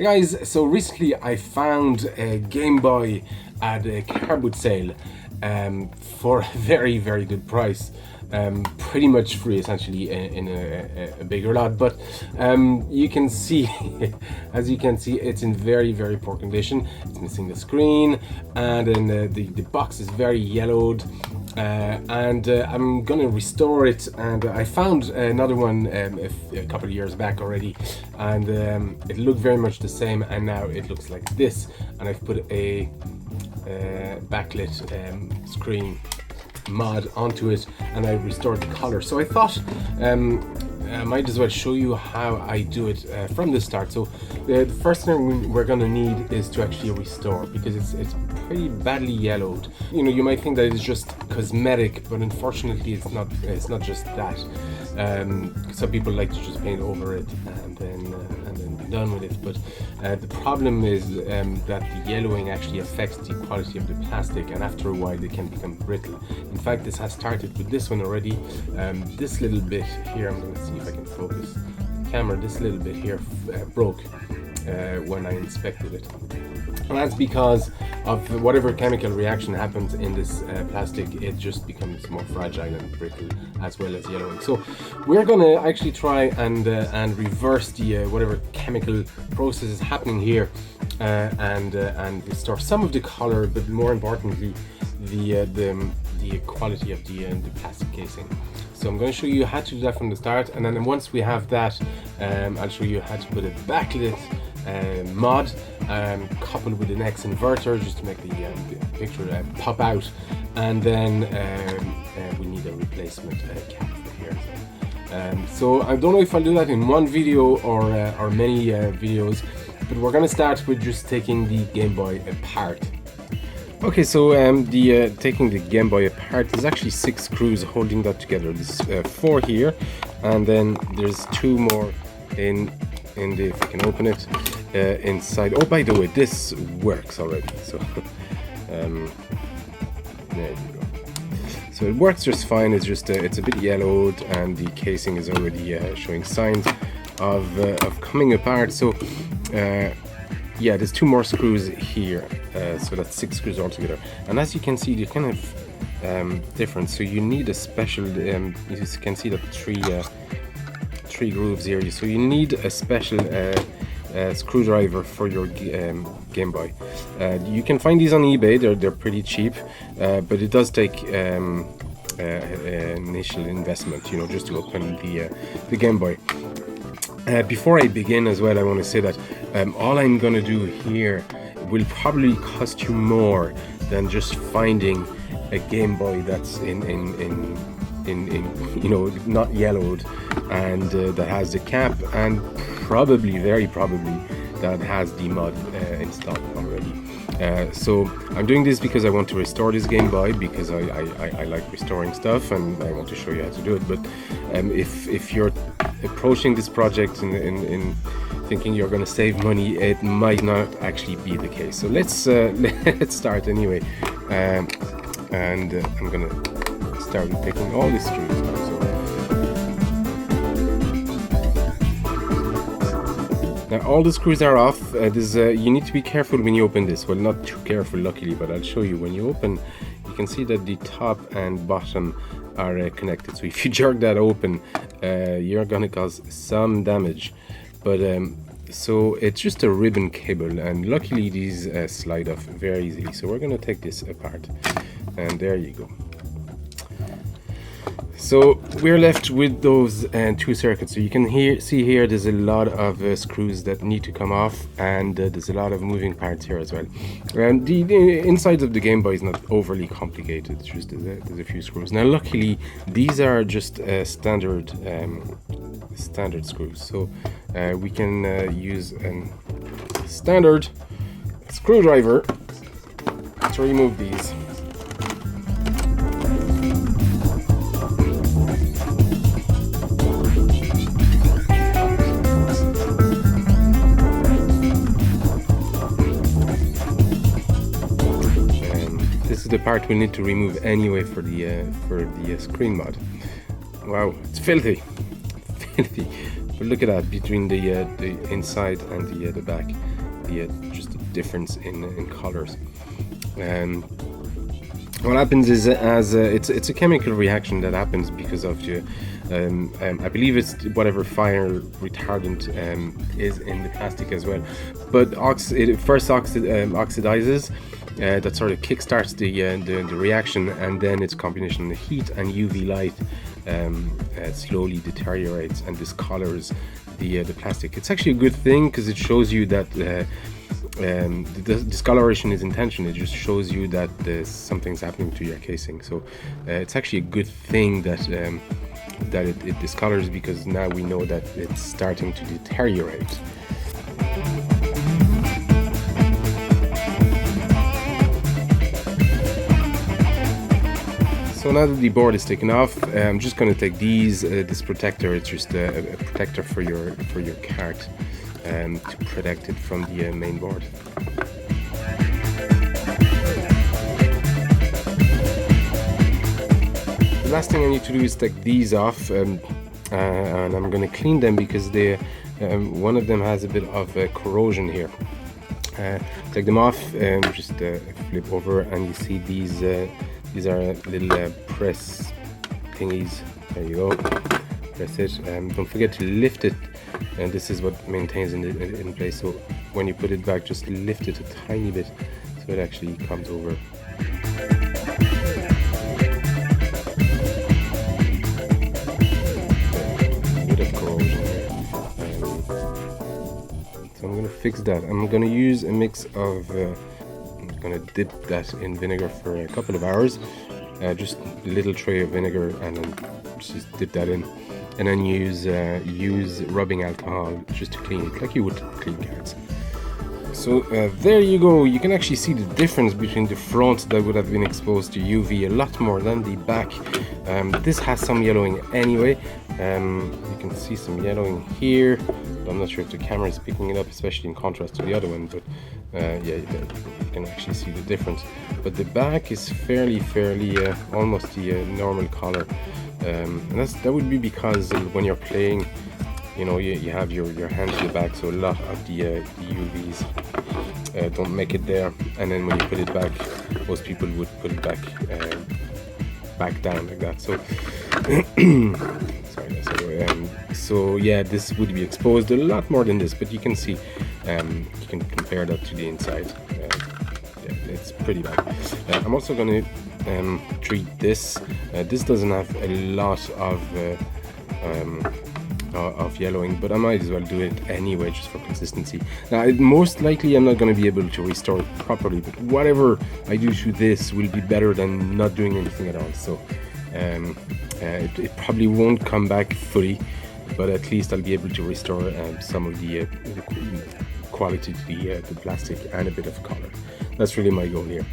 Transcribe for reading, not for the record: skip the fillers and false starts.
Hey guys, so recently I found a Game Boy at a car boot sale for a very good price. Pretty much free essentially in a bigger lot, but you can see as you can see, it's in very poor condition. It's missing the screen, and then the box is very yellowed, and I'm gonna restore it. And I found another one a couple of years back already, and it looked very much the same, and now it looks like this. And I've put a backlit screen mod onto it, and I restored the color. So I thought I might as well show you how I do it from the start. So the first thing we're gonna need is to actually restore, because it's pretty badly yellowed. You know, you might think that it's just cosmetic, but unfortunately it's not. It's not just that. Some people like to just paint over it and then be done with it, but the problem is that the yellowing actually affects the quality of the plastic, and after a while it can become brittle. In fact, this has started with this one already. This little bit here, I'm going to see if I can focus the camera, this little bit here broke when I inspected it. And that's because of whatever chemical reaction happens in this plastic. It just becomes more fragile and brittle, as well as yellowing. So we're gonna actually try and reverse the whatever chemical process is happening here, and restore some of the color, but more importantly the quality of the plastic casing. So I'm going to show you how to do that from the start, and then once we have that, I'll show you how to put a backlit mod coupled with an X inverter just to make the picture pop out, and then we need a replacement cap for here. So I don't know if I'll do that in one video or many videos, but we're going to start with just taking the Game Boy apart. Okay, so taking the Game Boy apart, there's actually 6 screws holding that together. There's 4 here, and then there's 2 more in the, if I can open it, inside. Oh, by the way, this works already. So there you go. So it works just fine. It's just it's a bit yellowed, and the casing is already showing signs of coming apart. So yeah, there's 2 more screws here, so that's 6 screws altogether. And as you can see, they're kind of different. So you need a special. You can see that 3 grooves here. So you need a special screwdriver for your Game Boy. You can find these on eBay. They're pretty cheap, but it does take initial investment, you know, just to open the Game Boy. Before I begin as well, I want to say that all I'm going to do here will probably cost you more than just finding a Game Boy that's in you know, not yellowed, and that has the cap, and very probably that has the mod installed already. So I'm doing this because I want to restore this Game Boy, because I like restoring stuff, and I want to show you how to do it. But if you're approaching this project in thinking you're going to save money, it might not actually be the case. So let's start anyway, and I'm going to start with taking all these screws out. Now all the screws are off. You need to be careful when you open this. Well, not too careful, luckily, but I'll show you. When you open, you can see that the top and bottom are connected. So if you jerk that open, you're gonna cause some damage. But so it's just a ribbon cable, and luckily these slide off very easily. So we're gonna take this apart, and there you go. So we're left with those 2 circuits. So you can see here there's a lot of screws that need to come off, and there's a lot of moving parts here as well. And the inside of the Game Boy is not overly complicated. It's just there's a few screws. Now luckily these are just standard screws, so we can use a standard screwdriver to remove these. This is the part we need to remove anyway for the screen mod. Wow, it's filthy. But look at that, between the inside and the back. the just the difference in colors. What happens is, it's a chemical reaction that happens because of the I believe it's whatever fire retardant is in the plastic as well, but it first oxidizes. That sort of kickstarts the reaction, and then its combination of heat and UV light slowly deteriorates and discolors the plastic. It's actually a good thing because it shows you that the discoloration is intentional. It just shows you that something's happening to your casing. So it's actually a good thing that it discolors, because now we know that it's starting to deteriorate. So now that the board is taken off, I'm just going to take this protector. It's just a protector for your cart, to protect it from the main board. The last thing I need to do is take these off, and I'm going to clean them because one of them has a bit of corrosion here. Take them off, just flip over, and you see these are little press thingies. There you go. Press it. Don't forget to lift it, and this is what maintains it in place. So when you put it back, just lift it a tiny bit so it actually comes over. So I'm going to fix that. I'm going to use a mix of I'm going to dip that in vinegar for a couple of hours, just a little tray of vinegar, and then just dip that in, and then use rubbing alcohol just to clean it like you would clean cards. So there you go. You can actually see the difference between the front that would have been exposed to UV a lot more than the back. This has some yellowing anyway. You can see some yellowing here. I'm not sure if the camera is picking it up, especially in contrast to the other one, but yeah, you can actually see the difference. But the back is fairly almost the normal color, and that would be because when you're playing, you know, you have your hands in the back, so a lot of the UVs don't make it there, and then when you put it back, most people would put it back down like that. So so yeah, this would be exposed a lot more than this, but you can see, you can compare that to the inside. Yeah, it's pretty bad. I'm also going to treat this. This doesn't have a lot of yellowing, but I might as well do it anyway just for consistency. Now, most likely I'm not going to be able to restore it properly, but whatever I do to this will be better than not doing anything at all. So it probably won't come back fully, but at least I'll be able to restore some of the quality to the plastic and a bit of color. That's really my goal here.